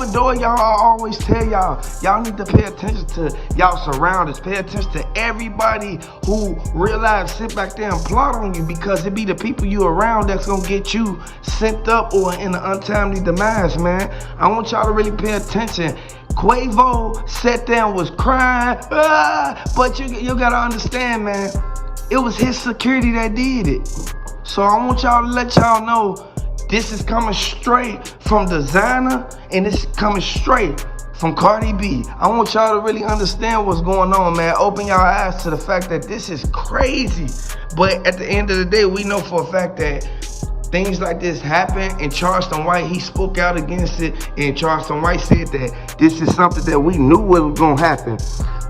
revolving door, y'all. I always tell y'all need to pay attention to y'all surroundings. Pay attention to everybody who realize sit back there and plot on you, because it be the people you around that's gonna get you sent up or in an untimely demise, man. I want y'all to really pay attention. QUAVO sat there and was crying, but you gotta understand, man, it was his security that did it. So I want y'all to let y'all know this is coming straight from designer, and it's coming straight from Cardi B. I want y'all to really understand what's going on, man. Open y'all eyes to the fact that this is crazy. But at the end of the day, we know for a fact that things like this happen, and Charleston White, he spoke out against it, and Charleston White said that this is something that we knew was gonna happen.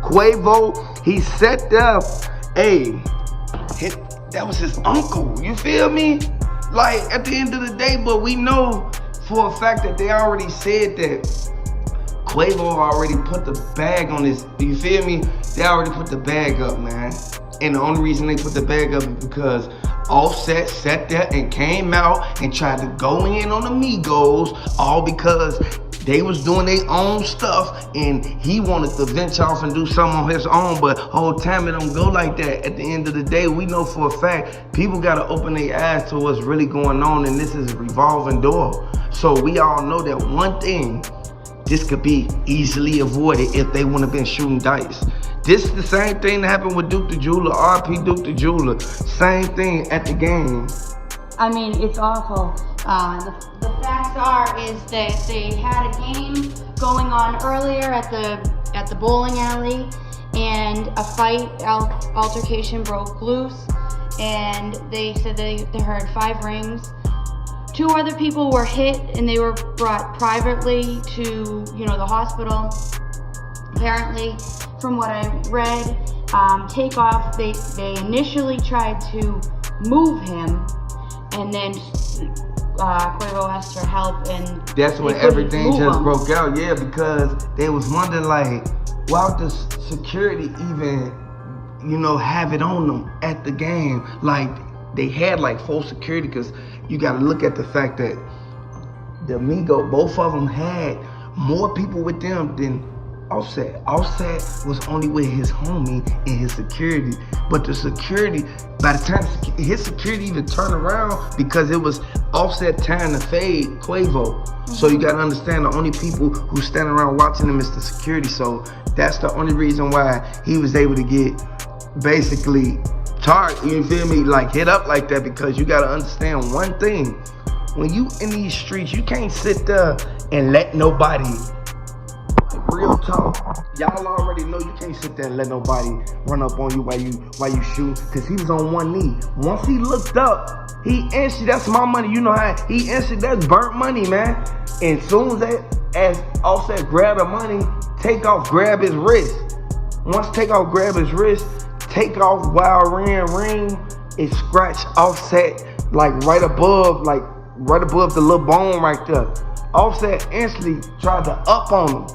QUAVO, he set up, that was his uncle, you feel me? Like, at the end of the day, but we know for a fact that they already said that QUAVO already put the bag on this, you feel me? They already put the bag up, man. And the only reason they put the bag up is because Offset sat there and came out and tried to go in on the Migos, all because they was doing their own stuff, and he wanted to venture off and do something on his own, but whole time it don't go like that. At the end of the day, we know for a fact, people gotta open their eyes to what's really going on, and this is a revolving door. So we all know that one thing, this could be easily avoided if they wouldn't have been shooting dice. This is the same thing that happened with Duke the Jeweler, RP Duke the Jeweler. Same thing at the game. I mean, it's awful. The facts are is that they had a game going on earlier at the bowling alley, and a fight altercation broke loose, and they said they heard 5 rings. 2 other people were hit, and they were brought privately to the hospital. Apparently, from what I read, Takeoff, they initially tried to move him, and then QUAVO asked for help, and that's when everything just broke out. Yeah, because they was wondering, like, why would the security even, have it on them at the game? Like, they had like full security, because you got to look at the fact that the Migos, both of them had more people with them than Offset. Offset was only with his homie and his security, but the security, by the time his security even turned around, because it was Offset trying to fade QUAVO. So you gotta understand, the only people who stand around watching him is the security. So that's the only reason why he was able to get basically charged, you feel me, like hit up like that, because you gotta understand one thing. When you in these streets, you can't sit there and let nobody, real talk, y'all already know you can't sit there and let nobody run up on you while you shoot, because he was on one knee. Once he looked up, he answered, that's my money. You know how he answered, that's burnt money, man. And soon as Offset grabbed the money, Takeoff grabbed his wrist. Once Takeoff grabbed his wrist, Takeoff while ring, it scratched Offset like right above the little bone right there. Offset instantly tried to up on him.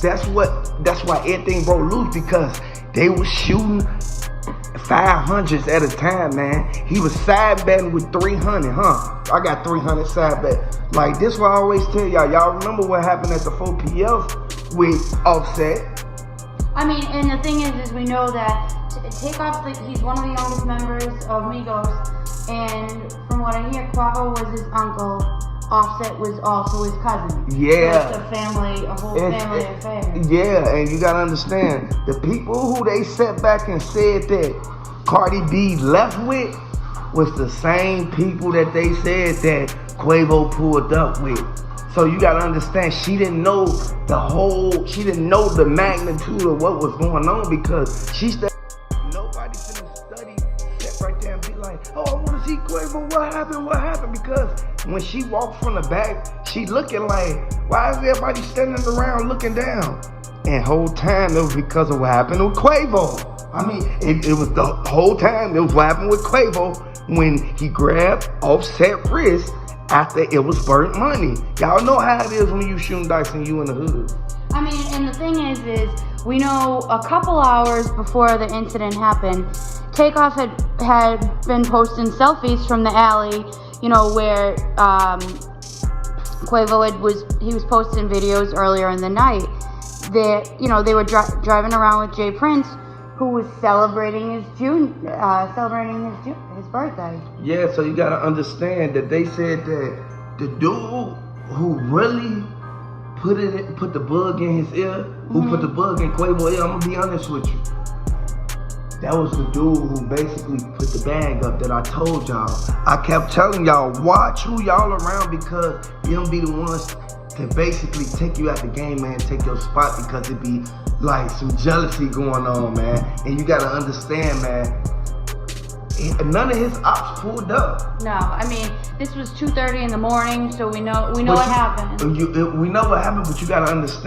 That's why everything broke loose, because they was shooting 500s at a time, man. He was side betting with 300, I got 300 side bet. Like, this what I always tell y'all. Y'all remember what happened at the 4PF with Offset? I mean, and the thing is we know that Takeoff, he's one of the youngest members of Migos, and from what I hear, QUAVO was his uncle. Offset was also his cousin. Yeah. So it's a whole family affair. Yeah, and you gotta understand, the people who they sat back and said that Cardi B left with was the same people that they said that QUAVO pulled up with. So you gotta understand, she didn't know the magnitude of what was going on, because she said nobody finna study, sit right there and be like, oh, I wanna see QUAVO, what happened? Because when she walked from the back, she looking like, why is everybody standing around looking down? And whole time it was because of what happened with QUAVO. I mean, it was the whole time it was what happened with QUAVO when he grabbed Offset wrist after it was burnt money. Y'all know how it is when you shooting dice and you in the hood. I mean, and the thing is we know a couple hours before the incident happened, Takeoff had been posting selfies from the alley, where QUAVO was posting videos earlier in the night that, you know, they were driving around with Jay Prince, who was celebrating his birthday. Yeah, so you gotta understand that they said that the dude who really put the bug in his ear, who put the bug in QUAVO's ear, I'm gonna be honest with you. That was the dude who basically put the bag up that I told y'all. I kept telling y'all, watch who y'all around, because them be the ones to basically take you out the game, man, take your spot, because it be like some jealousy going on, man. And you gotta understand, man, none of his ops pulled up. No, I mean, this was 2:30 in the morning, so we know what happened. We know what happened, but you gotta understand.